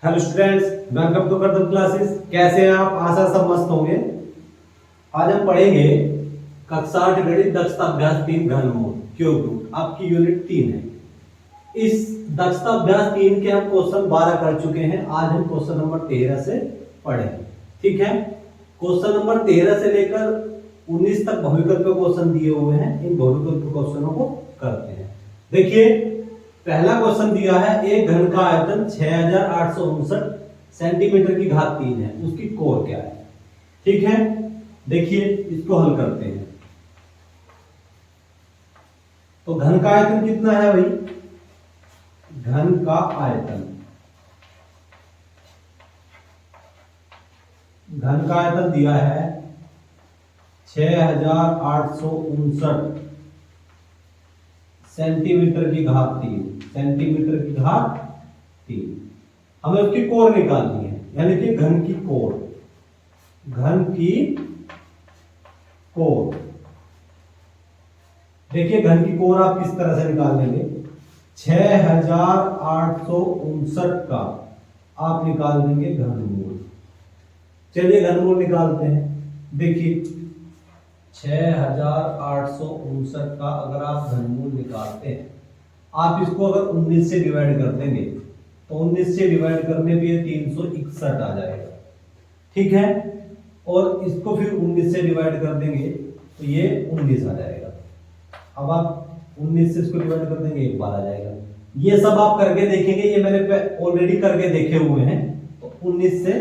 Hello students, welcome to Kardam classes. कैसे हैं आप? आशा सब मस्त होंगे। आज हम पढ़ेंगे कक्षा 8 गणित दक्षता अभ्यास 3 घनमूल क्यूब रूट। आपकी यूनिट 3 है। इस दक्षता अभ्यास 3 के हम क्वेश्चन 12 कर चुके हैं। आज हम क्वेश्चन नंबर 13 से पढ़ेंगे। ठीक है, क्वेश्चन नंबर 13 से लेकर 19 तक बहुविकल्प क्वेश्चन दिए हुए हैं। इन बहुविकल्प क्वेश्चनों को करते हैं। देखिए, पहला क्वेश्चन दिया है, एक घन का आयतन 6859 सेंटीमीटर की घात 3 है, उसकी कोर क्या है? ठीक है, देखिए इसको हल करते हैं। तो घन का आयतन कितना है भाई? घन का आयतन, घन का आयतन दिया है 6859 सेंटीमीटर की घात 3, सेंटीमीटर की घात 3। हमें उसकी कोर निकालनी है, यानी कि घन की कोर, घन की कोर। देखिए घन की कोर आप किस तरह से निकाल लेंगे? 6859 का आप निकाल देंगे घनमूल। चलिए घनमूल निकालते हैं। देखिए 6859 का अगर आप घनमूल निकालते हैं, आप इसको अगर 19 से डिवाइड कर देंगे तो 19 से डिवाइड करने पे ये 361 आ जाएगा। ठीक है, और इसको फिर 19 से डिवाइड कर देंगे तो ये 19 आ जाएगा। अब आप 19 से इसको डिवाइड कर देंगे, एक बार आ जाएगा। ये सब आप करके देखेंगे, ये मैंने ऑलरेडी करके देखे हुए हैं। तो 19 से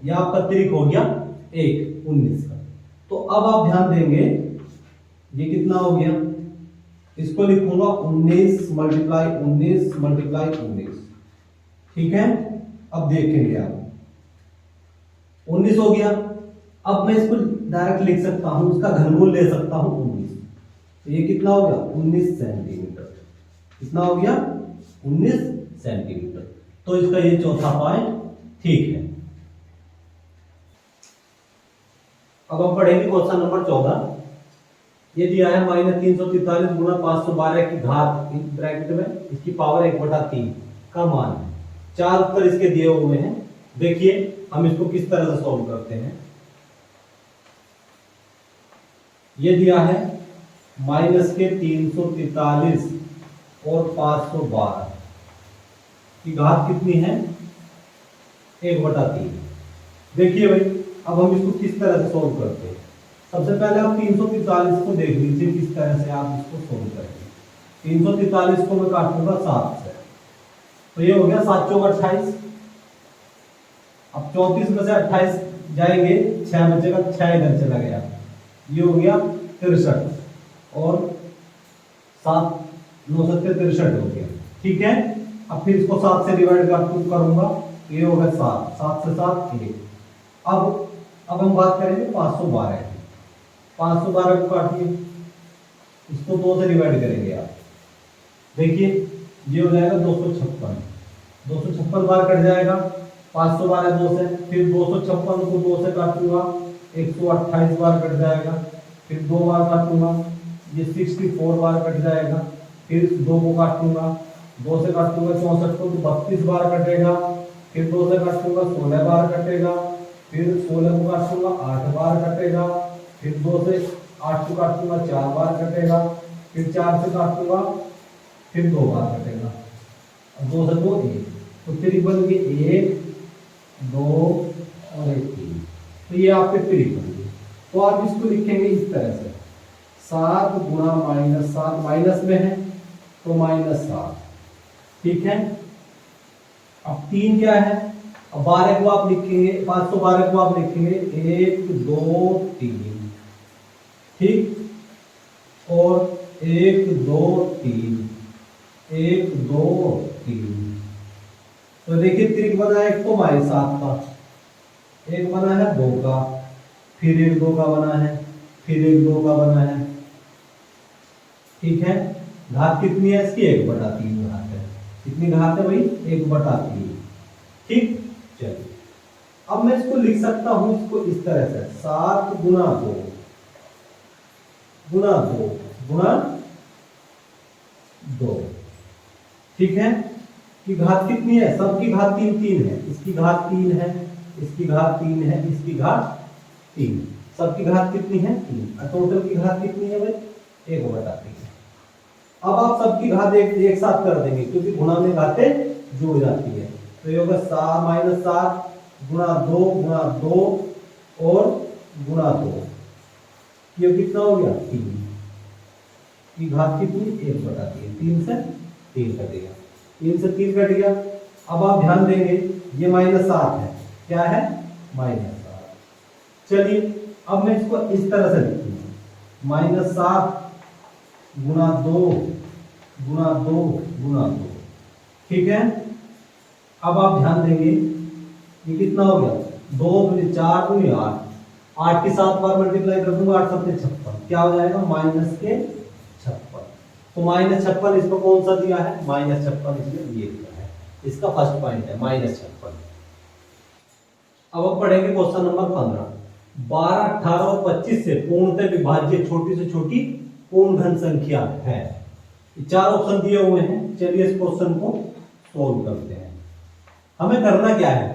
ये आपका त्रिक हो गया 1, 19 का। तो अब आप ध्यान देंगे, ये कितना हो गया? इसको लिखूंगा 19 मल्टीप्लाई 19 मल्टीप्लाई 19। ठीक है, अब देखेंगे आप 19 हो गया। अब मैं इसको डायरेक्ट लिख सकता हूं, उसका घनमूल ले सकता हूं 19। तो ये कितना हो गया? 19 सेंटीमीटर। कितना हो गया? 19 सेंटीमीटर। तो इसका ये चौथा पॉइंट ठीक है। अब हम पढ़ेंगे क्वेश्चन नंबर 14। ये दिया है -343 गुणा 512 की घात ब्रैकेट में इसकी पावर 1/3 का मान है। 4 उत्तर इसके दिए हुए हैं। देखिए हम इसको किस तरह से सॉल्व करते हैं। ये दिया है -343 और 512 की घात कितनी है? 1/3। देखिए भाई, अब हम इसको किस तरह से सॉल्व करते हैं। सबसे पहले आप 343 को देख लीजिए किस तरह से आप इसको सोल्व करेंगे। 343 को मैं काटूंगा 7 से, तो ये हो गया 7 चौक 28। अब 34 में से 28 जाएंगे, 6 बचेगा, 6 इधर चला गया, ये हो गया 63 और 7 9 7 63 हो गया। ठीक है, अब फिर इसको 7 से डिवाइड करूंगा, ये हो गया 7, 7 से 7 1। अब हम बात करेंगे 512 की। 512 को काटिए, इसको 2 से डिवाइड करेंगे आप। देखिए ये हो जाएगा 256, 256 बार कट जाएगा। 512 2 से, फिर 256 को 2 से काटूंगा, 128 बार कट जाएगा। फिर 2 बार काटूंगा, ये 64 बार कट जाएगा। फिर 2 को काटूंगा, 2 से काटूंगा 64 को, तो 32 बार कटेगा। फिर 2 से काटूंगा 16 बार कटेगा। फिर 16 को काटूंगा 8 बार कटेगा। फिर 2 से 8 को काटूंगा 4 बार कटेगा। फिर 4 से काटूंगा, फिर 2 बार कटेगा। 2 से 2 1, तो त्रिक बन गई 1 2 और 1 3। तो ये आपके त्रिक बन गए। तो आप इसको लिखेंगे इस तरह से, 7 गुणा -7, माइनस में है तो -7। ठीक है, अब 3 क्या है? अब 12 को आप लिखेंगे, 512 को आप लिखेंगे 1 2 3। ठीक, और 1 2 3 1 2 3। तो देखिए त्रिक बना है, एक तो -7 का, एक बना है 2 का, फिर 1 2 का बना है, फिर 1 2 का बना है। ठीक है, घात कितनी है इसकी? 1/3 घात है। कितनी घात है भाई? 1/3। ठीक, चलिए अब मैं इसको लिख सकता हूं, इसको इस तरह से 7 गुणा 2 गुणा 2 गुणा 2। ठीक है, की घात कितनी है, सबकी घात 3 है, इसकी घात 3 है, इसकी घात 3 है, इसकी घात 3, सबकी घात कितनी है 3, और टोटल की घात कितनी है भाई 1/3। अब आप सबकी घात एक साथ कर देंगे क्योंकि गुणा में घातें जुड़ जाती है, तो ये होगा 7 गुणा 2 गुणा 2 और गुणा 2, ये कितना हो गया 3 की घात कितनी 1/3, 3 से 3 कटेगा, 3 से 3 कट गया। अब आप ध्यान देंगे ये -7 है, क्या है -7। चलिए अब मैं इसको इस तरह से लिखूंगा -7 गुणा 2 गुणा 2 गुणा 2, ठीक है। अब आप ध्यान देंगे ये कितना हो गया 2 दूनी 4 दूनी 8, 8 के 7 बार मल्टीप्लाई कर दूंगा, 8 7 56, क्या हो जाएगा -56। तो -56 इसको कौन सा दिया है -56, इसमें ये दिया है, इसका फर्स्ट पॉइंट है -56। अब हम पढ़ेंगे क्वेश्चन नंबर 15। 12, 18 और 25 से पूर्णतः विभाज्य छोटी से छोटी पूर्ण घन संख्या है। 4 ऑप्शन दिए हुए हैं, चलिए इस क्वेश्चन को सोल्व करते हैं। हमें करना क्या है,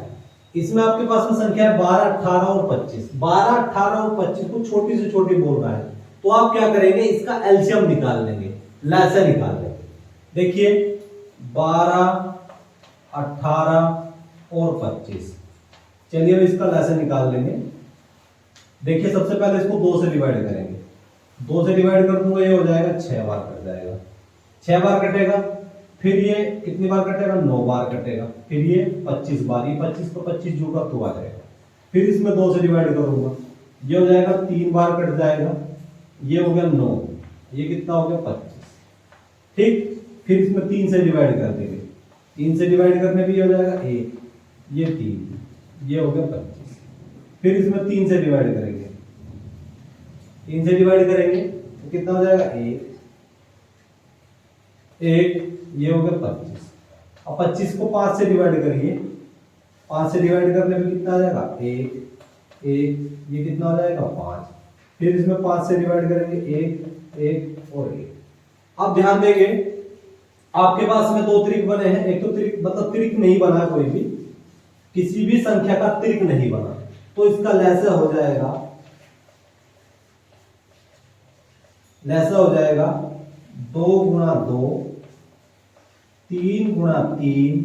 इसमें आपके पास में संख्या है 12, 18 और 25। 12, 18 और 25 को छोटी से छोटी बोल रहा है, तो आप क्या करेंगे इसका एलसीएम निकाल लेंगे, लसाअ निकाल लेंगे। देखिए 12, 18 और 25, चलिए अब इसका लसाअ निकाल लेंगे। देखिए सबसे पहले इसको 2 से डिवाइड करेंगे, 2 से डिवाइड कर दूंगा ये हो जाएगा 6 बार कट जाएगा, 6 बार कटेगा, फिर ये कितनी बार कटेगा 9 बार कटेगा, फिर ये 25 बार, ये 25 को 25 जोड़कर तो आ जाएगा, फिर इसमें 2 से डिवाइड करूंगा, ये हो जाएगा 3 बार कट जाएगा, ये हो गया 9, ये कितना हो गया 25, ठीक। फिर इसमें 3 से डिवाइड कर देंगे, 3 से डिवाइड करने पे ये हो जाएगा 1, ये 3, ये हो गया 25, फिर इसमें 3 से डिवाइड करेंगे, 3 से डिवाइड करेंगे तो कितना हो जाएगा 1, ये हो गया 25। अब 25 को 5 से डिवाइड करिए, 5 से डिवाइड करने पे कितना आ जाएगा 1, ये कितना हो जाएगा 5, फिर इसमें 5 से डिवाइड करेंगे 1 और 1। अब ध्यान देंगे आपके पास में 2 त्रिक बने हैं, एक तो त्रिक मतलब त्रिक नहीं बना, कोई भी किसी भी संख्या का त्रिक नहीं बना, तो इसका लसाअ हो जाएगा, लसाअ हो जाएगा 2 गुणा 2, 3 गुणा 3,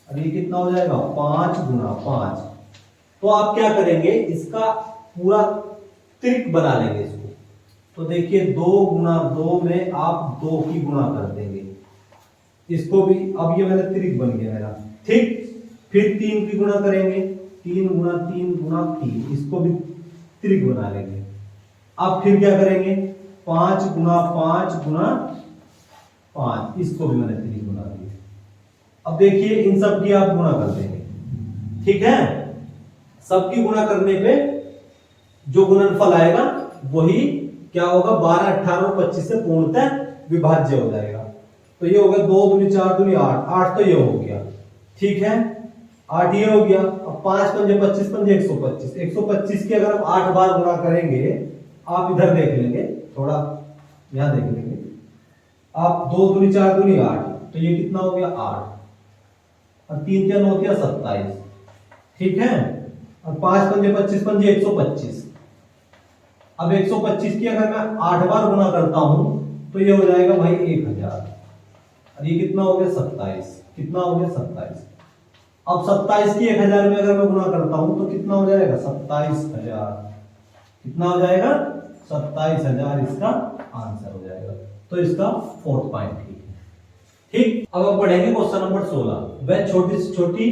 और ये कितना हो जाएगा 5 गुणा 5। तो आप क्या करेंगे इसका पूरा त्रिक बना लेंगे इसको, तो देखिए 2 गुणा 2 में आप 2 की गुणा कर देंगे इसको भी, अब ये मैंने त्रिक बन गया मेरा, ठीक। फिर 3 की गुणा करेंगे, 3 गुणा 3 गुणा 3, इसको भी त्रिक बना लेंगे। अब फिर क्या करेंगे 5 गुणा 5 गुणा 5, इसको भी मैंने त्रिक बना दिया। अब देखिए इन सब की आप गुणा कर देंगे, ठीक है। सबकी गुणा करने पे जो गुणनफल आएगा वही क्या होगा 12, 18 और 25 से पूर्णतः विभाज्य हो जाएगा। तो ये हो गया 2 दूनी 4 दूनी 8, 8 तो ये हो गया, ठीक है, 8 ये हो गया। अब 5 पंजे 25, पंजे 125, 125 की अगर हम 8 बार गुणा करेंगे, आप इधर देख लेंगे, थोड़ा यहां देख लेंगे आप, 2 दूनी 4 दूनी 8, तो ये कितना हो गया 8, और 3 3 हो गया 27, ठीक है। और 5 पंजे 25, पंजे 125, अब 125 की अगर मैं 8 बार गुणा करता हूं तो ये हो जाएगा भाई 1000, और ये कितना हो गया 27, कितना हो गया 27। अब 27 की 1000 में अगर मैं गुणा करता हूं तो कितना हो जाएगा 27000, कितना हो जाएगा 27000, इसका आंसर हो जाएगा। तो इसका 4th पॉइंट ठीक है, ठीक। अब हम पढ़ेंगे क्वेश्चन नंबर 16। वह छोटी से छोटी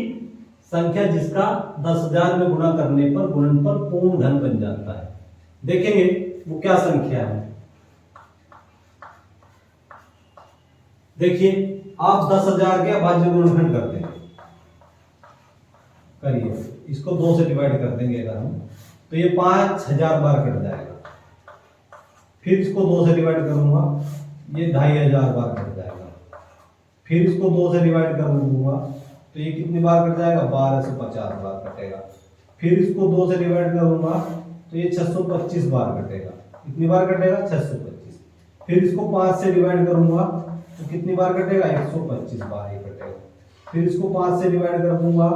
संख्या जिसका 10000 में गुणा करने पर गुणनफल पूर्ण घन बन जाता है, देखेंगे वो क्या संख्या है। देखिए आप 10000 के अभाज्य गुणनखंड करते हैं, करिए इसको 2 से डिवाइड कर देंगे अगर हम, तो ये 5000 बार कट जाएगा, फिर इसको 2 से डिवाइड करूंगा, ये 2500 बार कट जाएगा, फिर इसको 2 से डिवाइड कर दूंगा तो ये कितनी बार कट जाएगा 1250 बार कटेगा, फिर इसको 2 से डिवाइड करूंगा तो ये 625 बार कटेगा, कितनी बार कटेगा 625, फिर इसको 5 से डिवाइड करूंगा तो कितनी बार कटेगा 125 बार ही कटेगा। फिर इसको 5 से डिवाइड कर दूंगा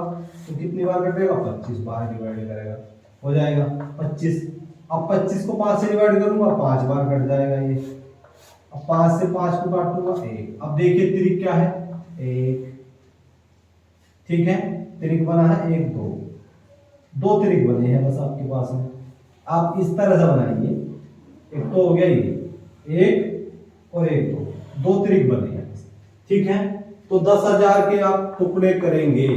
तो कितनी बार कटेगा, 25 बार डिवाइड करेगा, हो जाएगा 25। अब 25 को 5 से डिवाइड करूंगा 5 बार कट जाएगा ये। अब 5 से 5 को काटूंगा 1। अब देखिए त्रिक क्या है, 1, ठीक है, त्रिक बना है 1 2, 2 त्रिक बने हैं बस आपके पास में। आप इस तरह से बनाएंगे, एक तो हो गया ये 1 और 1 2 त्रिक बने हैं, ठीक है। तो 10,000 के आप टुकड़े करेंगे,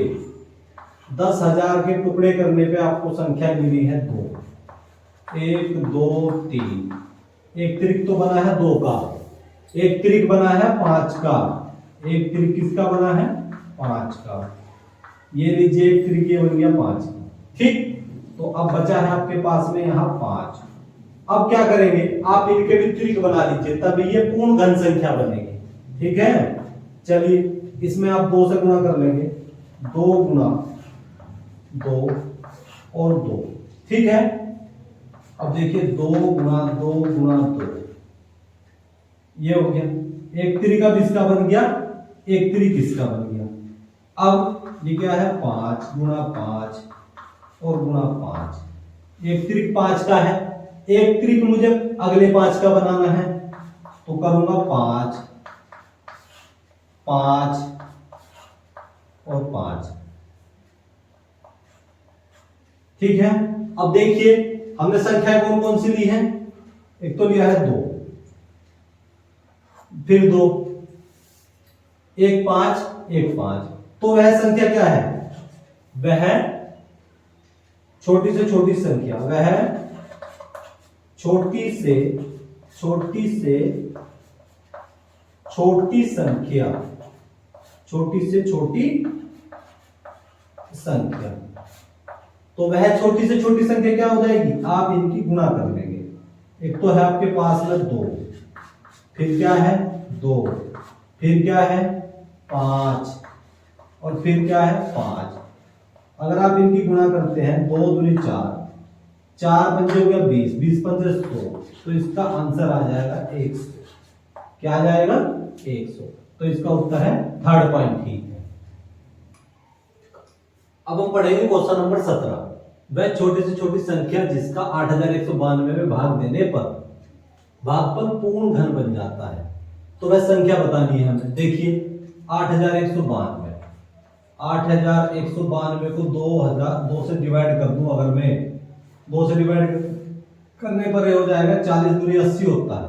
10,000 के टुकड़े करने पे आपको संख्या मिली है 2, 1 2 3। एक त्रिक तो बना है 2 का, एक त्रिक बना है 5 का, एक त्रिक किसका बना है 5 का, ये लीजिए एक त्रिक ये बन गया 5 का, ठीक। तो अब बचा है आपके पास में यहाँ 5। अब क्या करेंगे, आप इनके भी त्रिक बना लीजिए, तब ये पूर्ण घन संख्या बनेगी, ठीक है। चलिए इसमें आप 2 से गुणा कर लेंगे, 2 गुणा 2 और 2, ठीक है। अब देखिए 2 गुणा 2 गुणा 2, ये हो गया। एक त्रिक अब इसका बन गया, एक त्रिक इसका बन गया। अब ये क्या है 5 गुणा 5 और गुणा 5। एक त्रिक 5 का है, एक त्रिक मुझे अगले 5 का बनाना है, तो करूंगा 5 5 और 5, ठीक है। अब देखिए हमने संख्या कौन कौन सी ली है, एक तो लिया है 2, फिर 2, 1 5 1 5, तो वह संख्या क्या है, वह छोटी से छोटी संख्या, वह छोटी से छोटी संख्या, छोटी से छोटी संख्या। तो वह छोटी से छोटी संख्या क्या हो जाएगी, आप इनकी गुणा कर लेंगे। एक तो है आपके पास में 2, फिर क्या है 2, फिर क्या है 5 और फिर क्या है 5। अगर आप इनकी गुणा करते हैं 2 दूनी 4, 4 पंजे हो गया 20, 20 पंजे 100, तो इसका आंसर आ जाएगा 100। क्या आ जाएगा 100। तो इसका उत्तर है थर्ड पॉइंट, ठीक है। अब हम पढ़ेंगे क्वेश्चन नंबर 17। वह छोटी से छोटी संख्या जिसका 8192 में भाग देने पर भागफल पूर्ण घन बन जाता है, तो वह संख्या बतानी है हमें। देखिए 8192, 8192 को 2 से डिवाइड कर दूं, अगर मैं 2 से डिवाइड करने पर ये हो जाएगा 40 दूनी 80 होता है,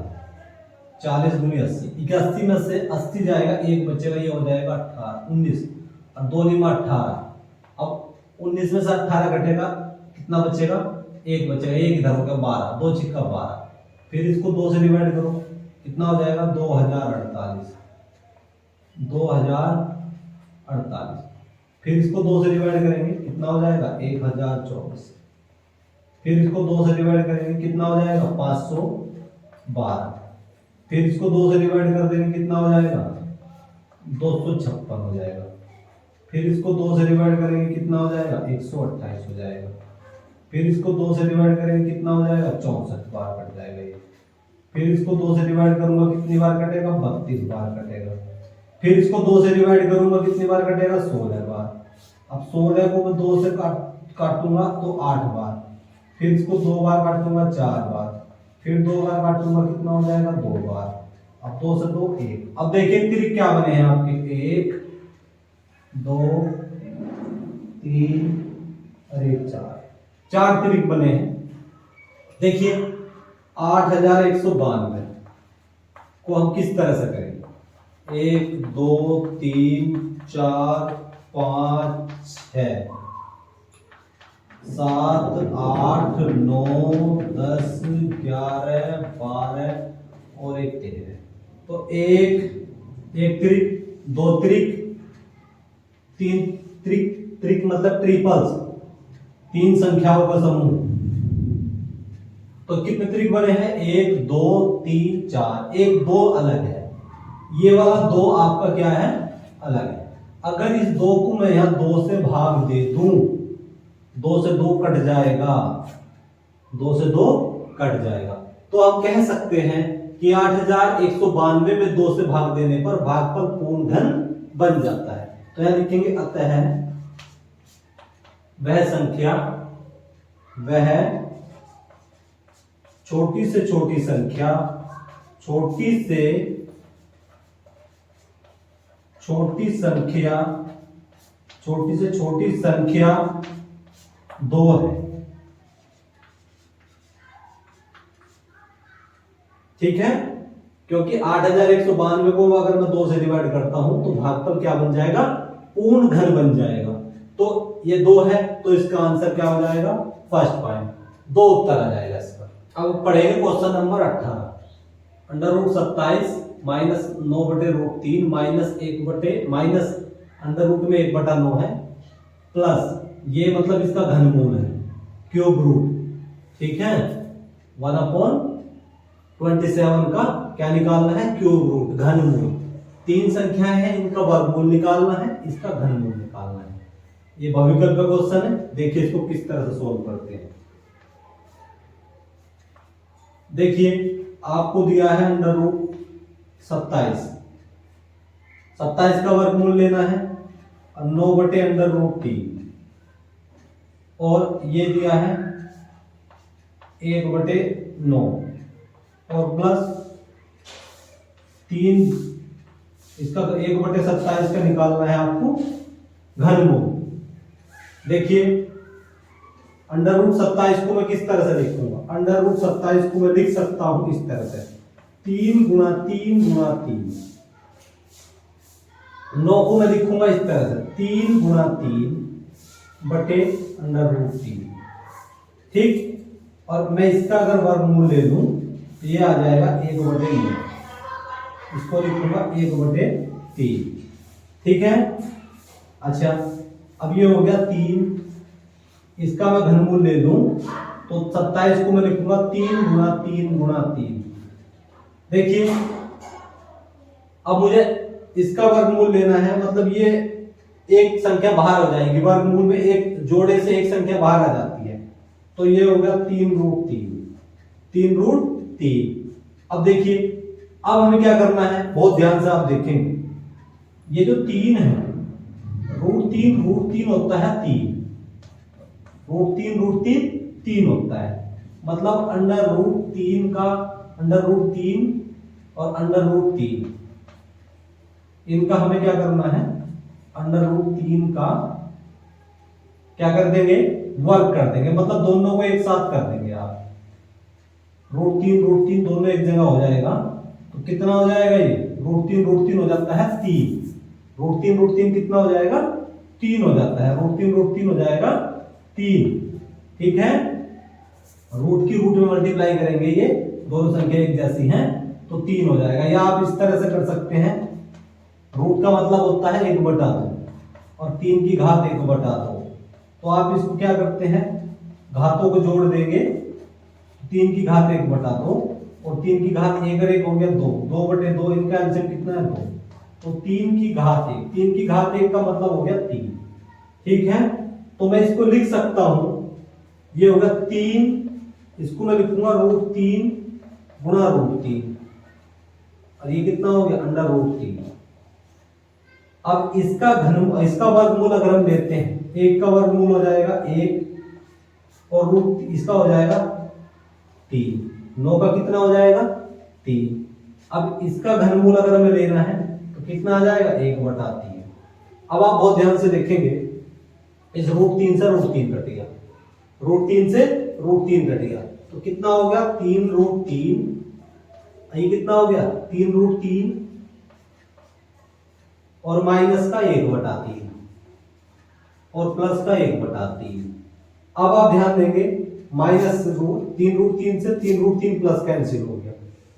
40 दूनी 80, 81 में से 80 जाएगा, एक बचेगा, ये हो जाएगा 18 19 और 2 में 18। अब 19 में से 18 घटेगा, कितना बचेगा, एक बचेगा, एक इधर हो गया 12, 2 छिक्का 12। फिर इसको 2 से डिवाइड करो, कितना हो जाएगा 2048, 2048। फिर इसको 2 से डिवाइड करेंगे, कितना हो जाएगा 1024। फिर इसको 2 से डिवाइड करेंगे, कितना हो जाएगा 512। फिर इसको 2 से डिवाइड कर देंगे, कितना हो जाएगा 256 हो जाएगा। फिर इसको 2 से डिवाइड करेंगे, कितना हो जाएगा 128 हो जाएगा। फिर इसको 2 से डिवाइड करेंगे, कितना हो जाएगा 64 बार कट जाएगा ये। फिर इसको 2 से डिवाइड करूंगा, कितनी बार कटेगा 32 बार कटेगा। फिर इसको 2 से डिवाइड करूंगा, कितनी बार कटेगा 16 बार। अब 16 को मैं 2 से काटूंगा तो 8 बार। फिर इसको 2 बार काटूंगा 4 बार। फिर 2 बार काटूंगा, कितना हो जाएगा 2 बार। अब 2 से 2 1। अब देखिए त्रिक क्या बने हैं आपके, 1 2 3 और 1 4, 4 त्रिक बने हैं। देखिए 8192 को हम किस तरह से करेंगे, 1 2 3 4 5 6 7 8 9 10 11 12 और 1 13। तो एक त्रिक, 2 त्रिक, 3 त्रिक, त्रिक मतलब ट्रिपल्स, 3 संख्याओं का समूह। तो कितने त्रिक बने हैं, 1 2 3 4, 1 2 अलग है, ये वाला 2 आपका क्या है अलग है। अगर इस 2 को मैं यहां 2 से भाग दे दूं, 2 से 2 कट जाएगा, 2 से 2 कट जाएगा, तो हम कह सकते हैं कि 8192 में 2 से भाग देने पर भागफल पूर्ण घन बन जाता है। तो यहां लिखेंगे अतः वह संख्या, वह छोटी से छोटी संख्या, छोटी से छोटी संख्या, छोटी से छोटी संख्या 2 है। ठीक है, क्योंकि 8192 को अगर मैं 2 से डिवाइड करता हूं तो भागफल क्या बन जाएगा, पूर्ण घन बन जाएगा। तो ये 2 है, तो इसका आंसर क्या हो जाएगा, फर्स्ट पॉइंट 2 उत्तर आ जाएगा इसका। अब पढ़ेंगे question number 18। Under root 27 minus 9/√3 minus 1 minus under root में 1/9 है, प्लस ये मतलब इसका घनमूल है, क्यूब रूट। ठीक है, 1/27 का क्या निकालना है, क्यूब रूट, घनमूल। 3 संख्याएं हैं, इनका वर्गमूल निकालना है, इसका घनमूल निकालना है। ये बहुविकल्प का क्वेश्चन है, देखिए इसको किस तरह से सोल्व करते हैं। देखिए आपको दिया है अंडर रूट 27 का वर्गमूल लेना है, 9/√3 और ये दिया है 1/9 और प्लस 3, इसका 1/27 का निकालना है आपको घनमूल। देखिए अंडर रूट 27 को मैं किस तरह से लिखूंगा, अंडर रूट 27 को मैं लिख सकता हूं इस तरह से, 3 गुणा 3 गुणा 3। 9 को मैं लिखूंगा इस तरह से, 3 गुणा 3 बटे अंडर रूट 3। ठीक, और मैं इसका अगर वर्गमूल ले लूं तो ये आ जाएगा 1/9, इसको लिखूंगा 1/3। ठीक है, अच्छा अब ये हो गया 3, इसका मैं घनमूल ले लूं तो 27 को मैं लिखूंगा 3 गुणा 3 गुणा 3। देखिए अब मुझे इसका वर्गमूल लेना है, मतलब ये एक संख्या बाहर हो जाएगी, वर्गमूल में एक जोड़े से एक संख्या बाहर आ जाती है, तो ये हो गया 3√3। अब देखिए अब हमें क्या करना है, बहुत ध्यान से आप देखेंगे, ये जो 3 है, √3 होता है 3, √3 होता है, मतलब अंडर√3 का अंडर√3 और अंडर√3 इनका हमें क्या करना है, अंडर√3 का क्या कर देंगे, वर्ग कर देंगे, मतलब दोनों को एक साथ कर देंगे आप। √3 दोनों एक जगह हो जाएगा, तो कितना हो जाएगा, ये √3 हो जाता है 3, √3 कितना हो जाएगा, 3 हो जाता है, √3 हो जाएगा 3। ठीक है, रूट की रूट में मल्टीप्लाई करेंगे, ये दोनों संख्या एक जैसी हैं तो 3 हो जाएगा। या आप इस तरह से कर सकते हैं, रूट का मतलब होता है 1/2 और 3 की घात 1/2, तो आप इसको क्या करते हैं, घातों को जोड़ देंगे, 3 की घात 1/2 और 3 की घात 1 और 1 हो गया 2, 2/2, इनका आंसर कितना है 2, तो 3 की घात 1, 3 की घात 1 का मतलब हो गया 3। ठीक है, तो मैं इसको लिख सकता हूं, ये होगा 3, इसको मैं लिखूंगा √3 गुणा √3 और ये कितना हो गया, अंडर√3। अब इसका वर्गमूल अगर हम लेते हैं, 1 का वर्गमूल हो जाएगा 1 और रूट इसका हो जाएगा 3, 9 का कितना हो जाएगा 3। अब इसका घनमूल अगर हमें लेना है तो कितना आ जाएगा, 1/3। अब आप बहुत ध्यान से देखेंगे, इस √3 से √3 कट गया, √3 से √3 कट गया, तो कितना हो गया 3√3, ये कितना हो गया 3√3 और माइनस का 1/3 और प्लस का 1/3। अब आप ध्यान देंगे, माइनस 3√3 से 3√3 प्लस कैंसिल हो गया,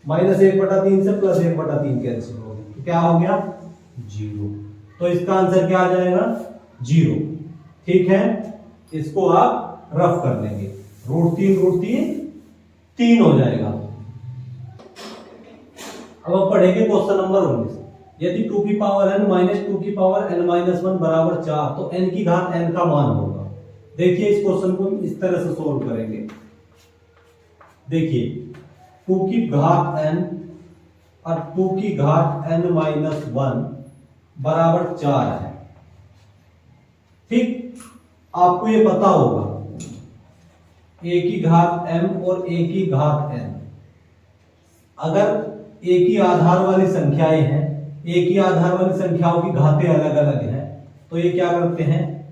माइनस 1/3 से प्लस 1/3 कैंसिल हो गया, तो क्या हो गया 0। तो इसका आंसर क्या आ जाएगा 0। ठीक है, इसको आप रफ कर लेंगे, √3 3 हो जाएगा। अब हम पढ़ेंगे क्वेश्चन नंबर 19। यदि 2 की पावर n माइनस 2 की पावर n-1 बराबर 4 तो n की घात n का मान होगा। देखिए इस क्वेश्चन को इस तरह से सोल्व करेंगे। देखिए 2 की घात n और 2 की घात n-1 बराबर 4 है, ठीक, आपको ये पता होगा a की घात m और a की घात n, अगर एक ही आधार वाली संख्याएं हैं, एक ही आधार वाली संख्याओं की घातें अलग अलग हैं, तो ये क्या करते हैं,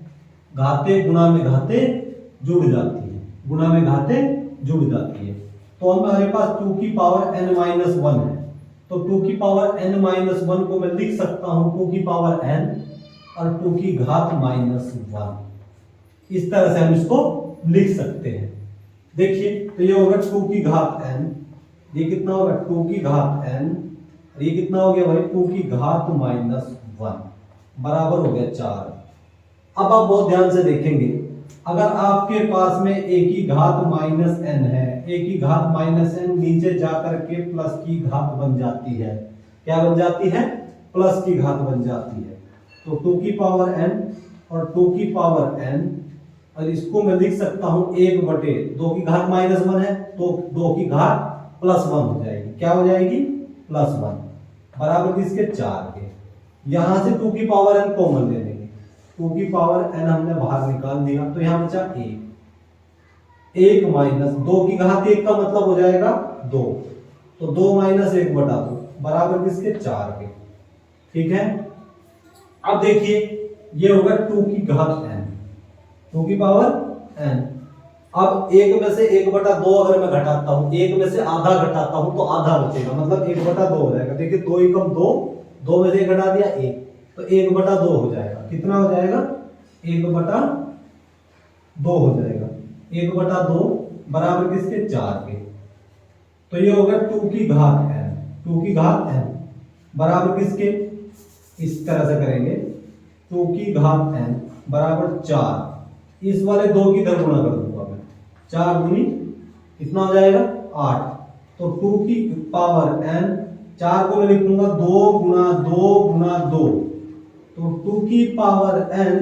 घातें गुणा में घातें जुड़ जाती है, गुणा में घातें जुड़ जाती है। तो हमारे पास 2 की पावर n माइनस 1 है, तो 2 की पावर n माइनस 1 को मैं लिख सकता हूं 2 की पावर n और 2 की घात माइनस 1, इस तरह से हम इसको लिख सकते हैं। देखिए तो ये होगा 2 की घात n, ये कितना होगा 2 की घात n, और ये कितना हो गया भाई 2 की घात माइनस 1 बराबर हो गया 4। अब आप बहुत ध्यान से देखेंगे, अगर आपके पास में a की घात माइनस n है, a की घात माइनस n नीचे जाकर के प्लस की घात बन जाती है, क्या बन जाती है, प्लस की घात बन जाती है। तो 2 की पावर n और 2 की पावर n, और इसको मैं लिख सकता हूं 1 बटे 2 की घात माइनस 1 है तो 2 की घात प्लस 1 हो जाएगी, क्या हो जाएगी, प्लस 1 बराबर किसके, 4 के। यहां से 2 की पावर n कॉमन ले लेंगे, 2 की पावर n हमने बाहर निकाल दिया, तो यहां बचा 1 माइनस 2 की घात 1 का मतलब हो जाएगा 2, तो 2 माइनस 1 बटा 2 बराबर किसके, 4 के। ठीक है, अब देखिए ये होगा 2 की घात n, 2 की पावर n। अब 1 में से 1 बटा 2 अगर मैं घटाता हूं, 1 में से आधा घटाता हूं तो आधा बचेगा, मतलब 1 बटा 2 हो जाएगा। देखिए 2 एकम 2, 2 में से 1 घटा दिया 1, तो 1 बटा 2 हो जाएगा, कितना हो जाएगा, 1 बटा 2 हो जाएगा, 1 बटा 2 बराबर किसके, 4 के। तो ये होगा 2 की घात n, 2 की घात n बराबर किसके, इस तरह से करेंगे 2 की घात n बराबर 4, इस वाले 2 की इधर गुणा कर दूंगा मैं, 4 दूनी कितना हो जाएगा 8, तो 2 की पावर n, 4 को मैं लिखूंगा 2 गुणा 2 गुणा 2, तो 2 की पावर n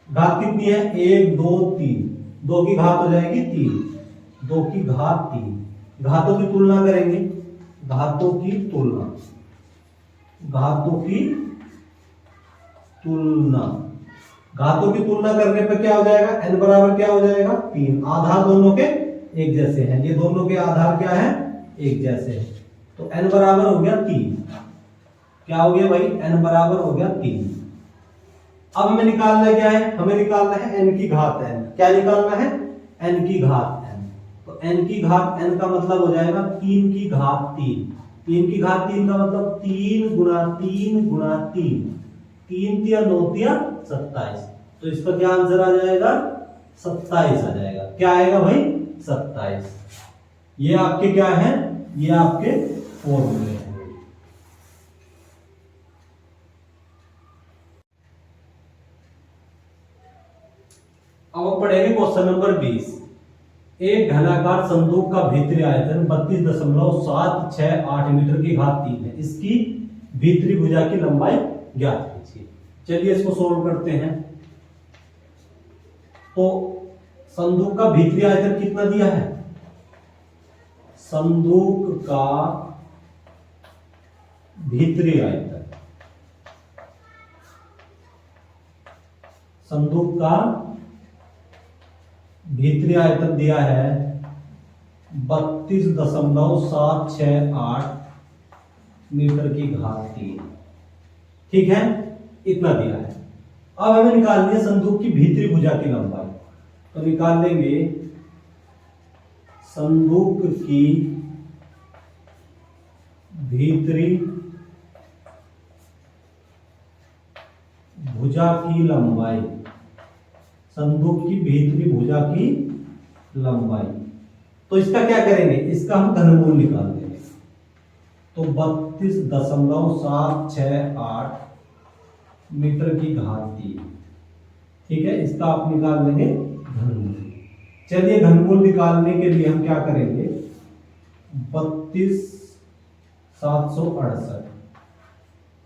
घात कितनी है, 1 2 3, 2 की घात हो जाएगी 3, 2 की घात 3। घातों की तुलना करेंगे, घातों की तुलना, घातों की तुलना, घातों की तुलना करने पर क्या हो जाएगा, n बराबर क्या हो जाएगा 3, आधार दोनों के एक जैसे हैं, ये दोनों के आधार क्या है, एक जैसे हैं, तो n बराबर हो गया 3, क्या हो गया भाई, n बराबर हो गया 3। अब हमें निकालना क्या है, हमें निकालना है n की घात n, क्या निकालना है, n की घात n, तो n की घात n का मतलब हो जाएगा 3 की घात 3, 3 की घात 3 का मतलब 3 गुणा 3 गुणा 3, 3 तिया 9 तिया 27, तो इसका क्या आंसर आ जाएगा, 27 आ जाएगा, क्या आएगा भाई 27। ये आपके क्या है, ये आपके फॉर्मूले हैं। अब पढ़ेंगे क्वेश्चन नंबर 20। एक घनाकार संदूक का भीतरी आयतन 32.768 मीटर की घात 3 है, इसकी भीतरी भुजा की लंबाई ज्ञात कीजिए। चलिए इसको सोल्व करते हैं। तो संदूक का भीतरी आयतन कितना दिया है, संदूक का भीतरी आयतन, संदूक का भीतरी आयतन दिया है 32.768 मीटर की घात 3, ठीक है, इतना दिया है। अब हमें निकालनी है संदूक की भीतरी भुजा की लंबाई, तो निकाल लेंगे संदूक की भीतरी भुजा की लंबाई, संदूक की भीतरी भुजा की लंबाई, तो इसका क्या करेंगे, इसका हम घनमूल निकाल देंगे। तो 32.768 मीटर की घात 3, ठीक है, इसका आप निकाल लेंगे घनमूल। चलिए घनमूल निकालने के लिए हम क्या करेंगे, 32,768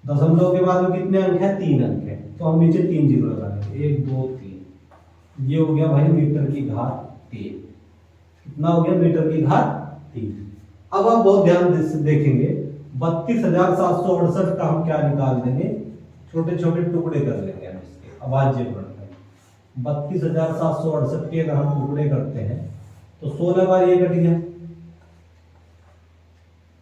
दशमलव के बाद में कितने अंक है, 3 अंक है, तो हम नीचे 3 जीरो लगा देंगे, 1 2 3, ये हो गया भाई मीटर की घात 3, कितना हो गया, मीटर की घात 3। अब आप बहुत ध्यान से देखेंगे 32,768 का हम क्या निकाल देंगे, छोटे छोटे टुकड़े कर लेंगे हम इसके, अभाज्य गुणनखंड। 32,768 के अगर हम टुकड़े करते हैं तो 16 बार ये कट गया,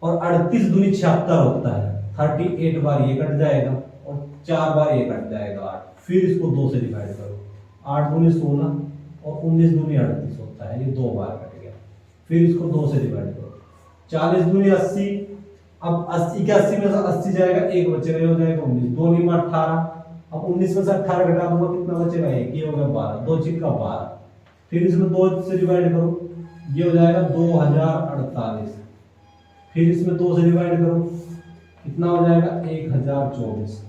और 38 दूनी 76 होता है, 38 बार ये कट जाएगा और 4 बार ये कट जाएगा 8। फिर इसको 2 से डिवाइड करो, 8 दूनी 16 और 19 दूनी 38 होता है, ये 2 बार कट गया। फिर इसको 2 से डिवाइड करो, 40 दूनी 80, अब 80 के 80 में से 80 जाएगा, एक बचेगा, ये हो जाएगा 19, 2 में 18, अब 19 में से 18 घटा दूंगा, कितना बचेगा, एक, ये हो गया 12, 2 चिक्का 12। फिर इसमें 2 से डिवाइड करो, ये हो जाएगा 2048। फिर इसमें 2 से डिवाइड करो, कितना हो जाएगा 1024।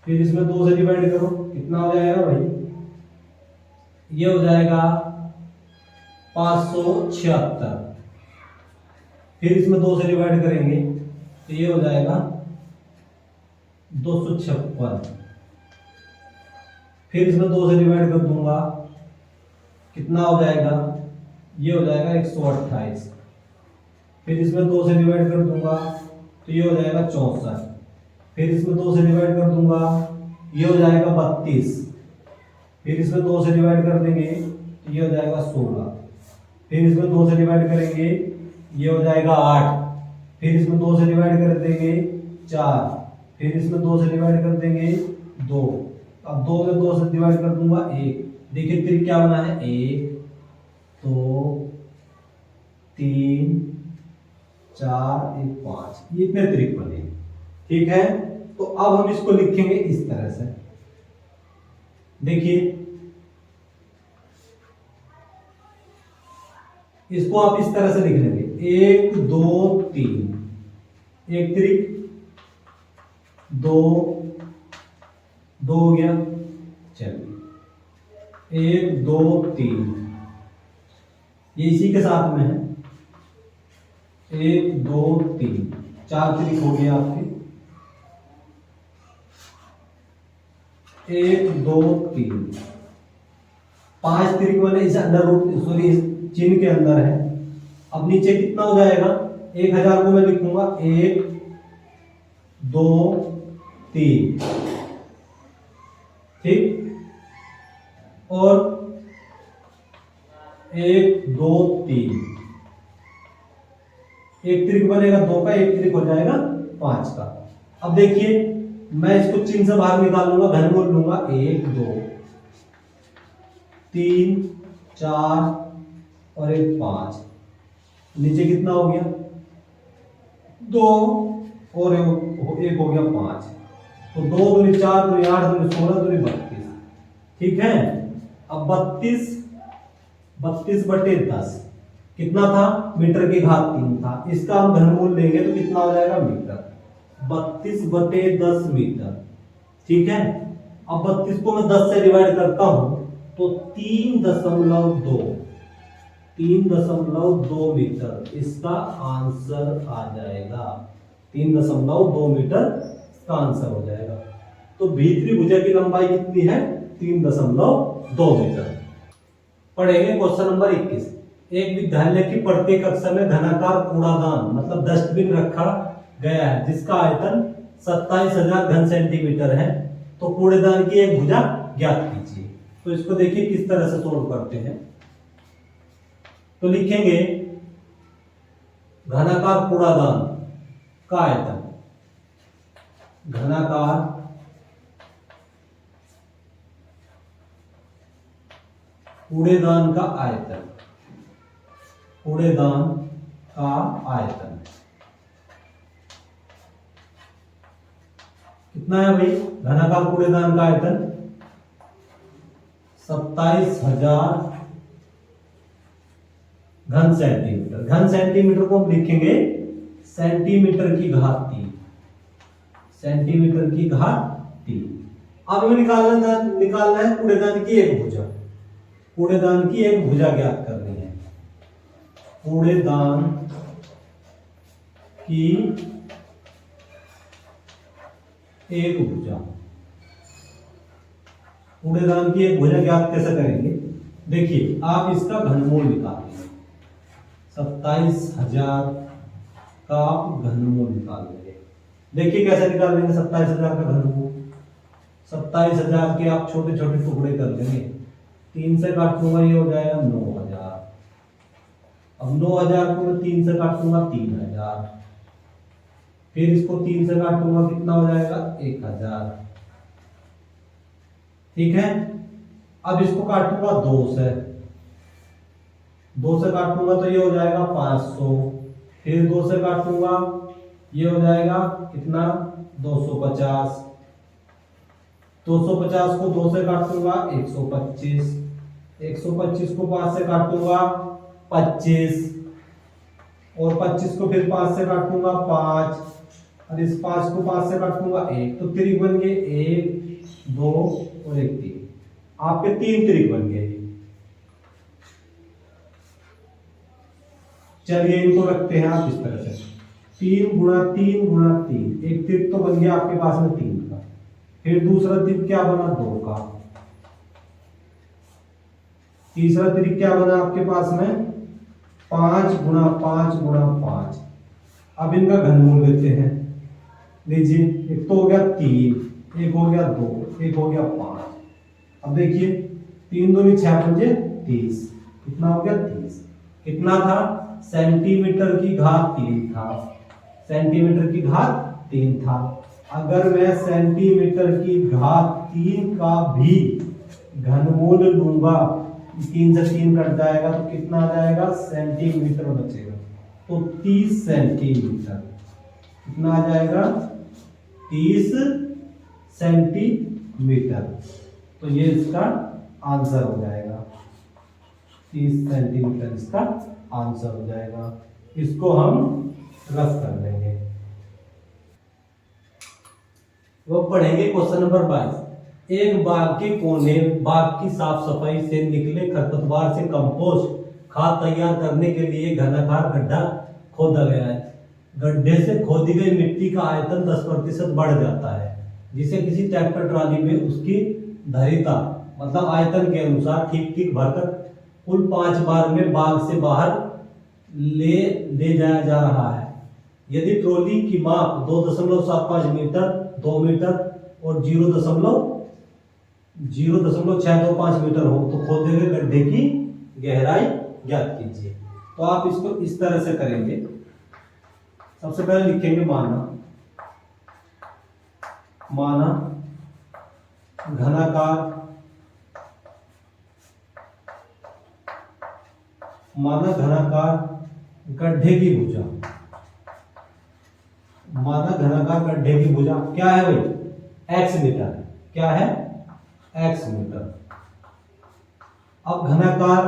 फिर इसमें 2 से डिवाइड करो, कितना हो जाएगा भाई, ये हो जाएगा 576। फिर इसमें 2 से डिवाइड करेंगे तो ये हो जाएगा 256। फिर इसमें 2 से डिवाइड कर दूंगा, कितना हो जाएगा, ये हो जाएगा 128। फिर इसमें 2 से डिवाइड कर दूंगा तो ये हो जाएगा 64। फिर इसमें 2 से डिवाइड कर दूंगा, ये हो जाएगा 32। फिर इसमें 2 से डिवाइड कर देंगे तो ये हो जाएगा 16। फिर इसमें 2 से डिवाइड करेंगे, ये हो जाएगा 8। फिर इसमें 2 से डिवाइड कर देंगे 4। फिर इसमें 2 से डिवाइड कर देंगे 2। अब 2 में 2 से डिवाइड कर दूंगा 1। देखिए त्रिक क्या बना है, 1 2 3 4 1 5, ये इतने त्रिक बने। ठीक है, तो अब हम इसको लिखेंगे इस तरह से, देखिए इसको आप इस तरह से लिख लेंगे, 1 2 3, एक त्रिक, 2 2 हो गया, चलिए 1 2 3, ये इसी के साथ में है, 1 2 3, 4 त्रिक हो गया आपके, 1 2 3, 5 त्रिक बने, इस अंडर रूट सॉरी इस चिन्ह के अंदर है। अब नीचे कितना हो जाएगा, 1000 को मैं लिखूंगा 1 2 3, ठीक, और 1 2 3, एक त्रिक बनेगा 2 का, एक त्रिक हो जाएगा 5 का। अब देखिए मैं इसको चिन्ह से बाहर निकाल लूंगा, घनमूल लूंगा, 1 2 3 4 और 1 5, नीचे कितना हो गया 2 और 1 हो गया 5, तो 2 दूनी 4 दूनी 8 दूनी 16 दूनी 32। ठीक है, अब 32 बटे 10 कितना था, मीटर की घात 3 था, इसका हम घनमूल लेंगे तो कितना हो जाएगा मीटर, 32 बटे 10 मीटर। ठीक है, अब 32 को मैं 10 से डिवाइड करता हूं तो 3.2 मीटर इसका आंसर आ जाएगा, 3.2 मीटर इसका आंसर हो जाएगा। तो भीतरी भुजा की लंबाई कितनी है, 3.2 मीटर। पढ़ेंगे क्वेश्चन नंबर 21। एक विद्यालय की प्रत्येक कक्षा में घनाकार कूड़ादान मतलब डस्टबिन रखा गया है जिसका आयतन 27,000 घन सेंटीमीटर है, तो कूड़ेदान की एक भुजा ज्ञात कीजिए। तो इसको देखिए किस तरह से सोल्व करते हैं। तो लिखेंगे घनाकार कूड़ादान का आयतन, घनाकार कूड़ेदान का आयतन, कूड़ेदान का आयतन कितना है भाई, घनाकार कूड़ेदान का आयतन 27,000 घन सेंटीमीटर। घन सेंटीमीटर को हम लिखेंगे सेंटीमीटर की घात 3, सेंटीमीटर की घात 3। अब हमें निकालना है कूड़ेदान की एक भुजा, कूड़ेदान की एक भुजा ज्ञात करनी है, कूड़ेदान की एक भुजा, कूड़ेदान की एक भुजा ज्ञात कैसे करेंगे, देखिए आप इसका घनमूल निकालेंगे, 27,000 का घनमूल निकाल लेंगे। देखिए कैसे निकाल लेंगे 27,000 का घनमूल, 27,000 के आप छोटे छोटे टुकड़े कर लेंगे, 3 से काटूंगा ये हो जाएगा 9000। अब 9000 को मैं 3 से काटूंगा 3000, फिर इसको 3 से काटूंगा कितना हो जाएगा 1000। ठीक है, अब इसको काटूंगा 2 से काटूंगा तो ये हो जाएगा 500, फिर 2 से काटूंगा ये हो जाएगा कितना 250, 250 को 2 से काटूंगा 125, 125 को 5 से काटूंगा 25, और 25 को फिर 5 से काटूंगा 5, और इस 5 को 5 से काटूंगा 1, तो त्रिक बन गए 1 2 और 1 3, आपके 3 त्रिक बन गए। चलिए इनको रखते हैं आप इस तरह से, 3 गुणा 3 गुणा 3, एक त्रिक तो बन गया आपके पास में 3 का, फिर दूसरा त्रिक क्या बना 2 का, तीसरा त्रिक क्या बना आपके पास में 5 गुणा 5 गुणा 5। अब इनका घनमूल लेते हैं, लीजिए एक तो हो गया 3, एक हो गया 2, एक हो गया 5। अब देखिए 3 दूनी 6 पंजे 30, कितना हो गया 30, कितना था सेंटीमीटर की घात 3 था, सेंटीमीटर की घात 3 था। अगर मैं सेंटीमीटर की घात 3 का भी घनमूल लूंगा, 3 से 3 कट जाएगा तो कितना आ जाएगा सेंटीमीटर बचेगा, तो 30 सेंटीमीटर, कितना आ जाएगा 30 सेंटीमीटर, तो ये इसका आंसर हो जाएगा, 30 सेंटीमीटर इसका आंसर हो जाएगा। इसको हम रफ कर लेंगे। वो पढ़ेंगे क्वेश्चन नंबर 22। एक बाग के कोने, बाग की साफ सफाई से निकले खरपतवार से कंपोस्ट खाद तैयार करने के लिए घनाकार गड्ढा खोदा गया है। गड्ढे से खोदी गई मिट्टी का आयतन 10% बढ़ जाता है, जिसे किसी ट्रैक्टर ट्रॉली में उसकी धारिता मतलब आयतन के अनुसार ठीक ठीक भरकर कुल 5 बार में बाग से बाहर ले जाया जा रहा है। यदि ट्रॉली की माप 2.75 मीटर, 2 मीटर और 0.625 मीटर हो तो खोदे गए गड्ढे की गहराई ज्ञात कीजिए। तो आप इसको इस तरह से करेंगे। सबसे पहले लिखेंगे माना घनाकार गड्ढे की भुजा, माना घनाकार गड्ढे की भुजा क्या है भाई x मीटर, क्या है x मीटर। अब घनाकार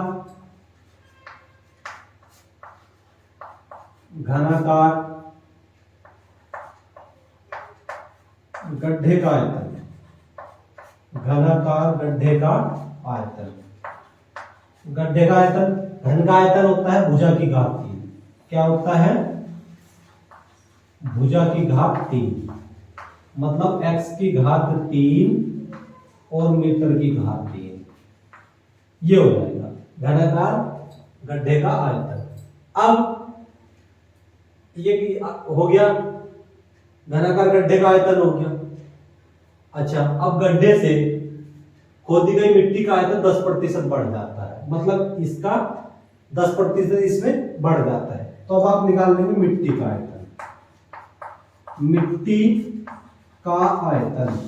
गड्ढे का आयतन, घनाकार गड्ढे का आयतन, गड्ढे का आयतन, घन का आयतन होता है भुजा की घात 3, क्या होता है भुजा की घात 3, मतलब x की घात 3 और मीटर की घात 3, ये हो जाएगा घनाकार गड्ढे का आयतन। अब ये हो गया घनाकार गड्ढे का आयतन हो गया। अच्छा, अब गड्ढे से खोदी गई मिट्टी का आयतन 10% बढ़ जाता है, मतलब इसका 10% इसमें बढ़ जाता है। तो अब आप निकाल लेंगे मिट्टी का आयतन, मिट्टी का आयतन,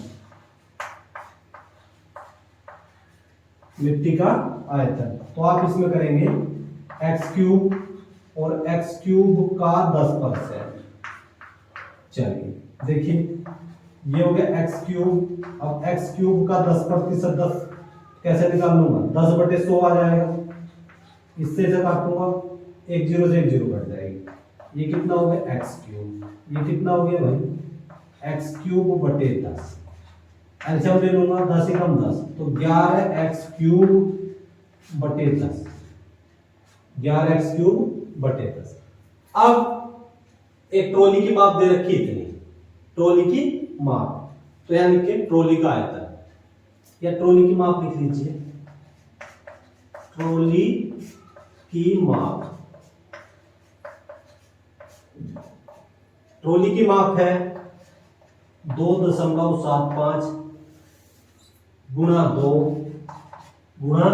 मिट्टी का आयतन। तो आप इसमें करेंगे x³ और x³ का 10%। चलिए देखिए ये हो गया x³। अब x³ का 10%, 10 कैसे निकाल लूंगा 10/100 आ जाएगा, इससे से काटूंगा 1 0 से 1 0 कट जाएगी। ये कितना हो गया x³, ये कितना हो गया भाई x³/10, एलसीएम ले लूंगा 10 × 10 तो 11x³/10, 11x³/10। अब एक ट्रॉली की माप दे रखी इतनी, ट्रॉली की माप, तो यहां लिखिए ट्रॉली का आयतन या ट्रॉली की माप लिख लीजिए, ट्रॉली की माप, ट्रॉली की माप है 2.75 गुणा 2 गुणा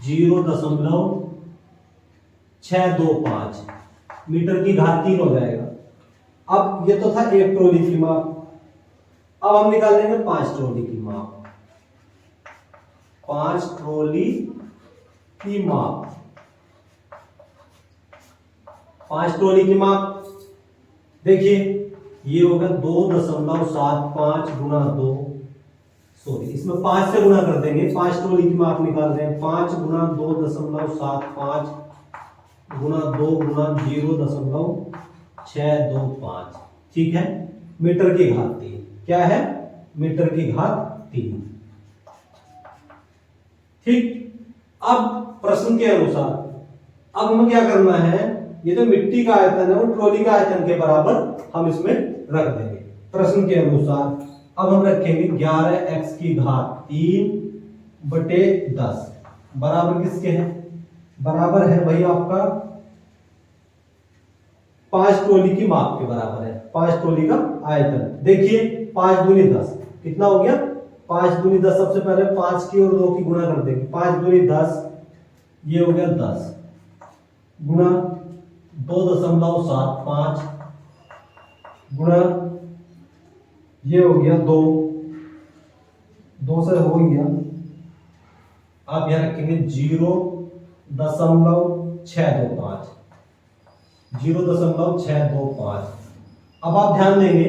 0.625 मीटर की घात 3 हो जाएगा। अब ये तो था एक ट्रॉली की माप, अब हम निकाल लेंगे 5 ट्रॉली की माप। 5 ट्रॉली की माप, 5 ट्रॉली की माप देखिए ये होगा 2.75 गुना 2, सॉरी इसमें 5 से गुना कर देंगे, 5 ट्रॉली की माप निकाल रहे हैं। 5 गुना 2.75 गुना 2 गुना 0.625, ठीक है, मीटर की घात 3। क्या है? मीटर की घात 3। ठीक, अब प्रश्न के अनुसार अब हमें क्या करना है, ये जो मिट्टी का आयतन है वो ट्रॉली का आयतन के बराबर हम इसमें रख देंगे। प्रश्न के अनुसार अब हम रखेंगे 11x की घात 3/10 बराबर किसके है? बराबर है भाई आपका 5 ट्रॉली की माप के बराबर है, 5 ट्रॉली का आयतन। देखिए 5 दूनी 10 कितना हो गया? 5 दूनी 10, सबसे पहले 5 की और 2 की गुणा कर देंगे। 5 दूनी 10, ये हो गया 10 गुणा 2.75 गुणा ये हो गया 2 से हो गया। आप यहां रखेंगे 0.625, 0.625। अब आप ध्यान देंगे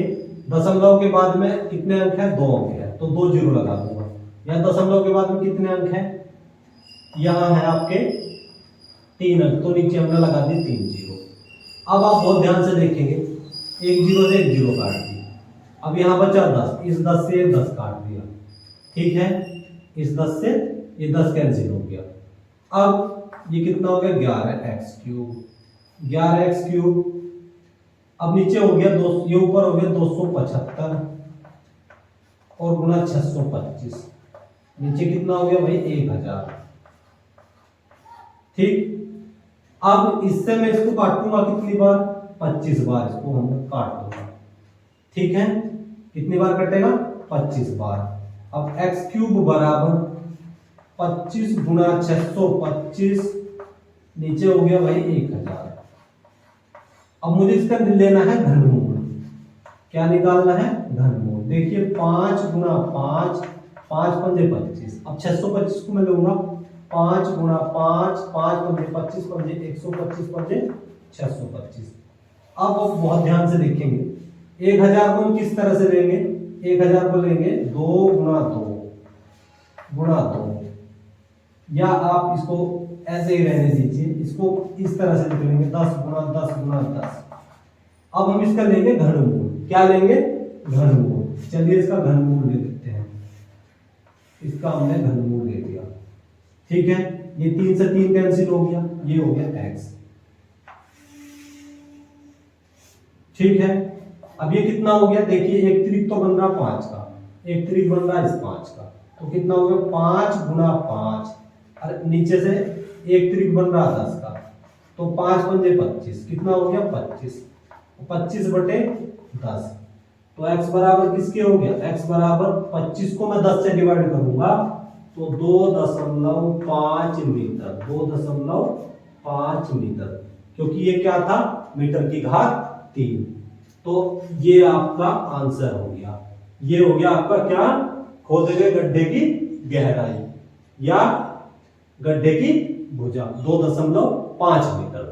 दशमलव के बाद में कितने अंक है? 2 अंक है, तो 2 जीरो लगा दूंगा। या दशमलव के बाद में कितने अंक है? यहां है आपके 3 अंक, तो नीचे हमने लगा दी 3 जीरो। अब आप बहुत ध्यान से देखेंगे, एक जीरो से एक जीरो काट दिया। अब यहां बचा 10, इस 10 से 10 काट दिया, ठीक है, इस 10 से ये 10 कैंसिल हो गया। अब ये कितना हो गया? 11x cube, 11x cube. अब नीचे हो गया 2, ये ऊपर हो गया 275 और गुना 625, नीचे कितना हो गया भाई? 1000। ठीक, अब इससे मैं इसको काटूंगा कितनी बार? 25 बार इसको हम काट दूंगा, ठीक है। कितनी बार कटेगा? 25 बार। अब x क्यूब बराबर 25 गुना 625, नीचे हो गया भाई 1000। अब मुझे इसका लेना है घनमूल। क्या निकालना है? घनमूल। देखिए 5 गुना 5, 5 पंजे 25। अब 625 को मैं लूंगा 5 गुना 5, 5 पंजे 25 पंजे 125 पंजे 625। अब बहुत ध्यान से देखेंगे, 1000 को हम किस तरह से लेंगे? 1000 को लेंगे 2 गुना 2 गुना 2, या आप इसको ऐसे ही रहने दीजिए, इसको इस तरह से लिख लेंगे 10 गुना 10 गुना 10। अब हम इसका लेंगे घनमूल। क्या लेंगे? घनमूल। चलिए इसका घनमूल ले लेते हैं, इसका हमने घनमूल ले लिया, ठीक है। ये 3 से 3 कैंसिल हो गया, ये हो गया x, ठीक है। अब ये कितना हो गया? देखिए एक त्रिक तो बन रहा 5 का, एक त्रिक बन रहा इस 5 का, तो कितना हो गया? 5 गुना 5, और नीचे से एक त्रिक बन रहा 10 का, तो 5 पंजे 25, कितना हो गया? 25, 25/10। तो x बराबर किसके हो गया? x बराबर 25 को मैं 10 से डिवाइड करूंगा तो 2.5 मीटर, 2.5 मीटर, क्योंकि ये क्या था? मीटर की घात 3। तो ये आपका आंसर हो गया। ये हो गया आपका क्या? खोदे गए गड्ढे की गहराई या गड्ढे की भुजा 2.5 मीटर।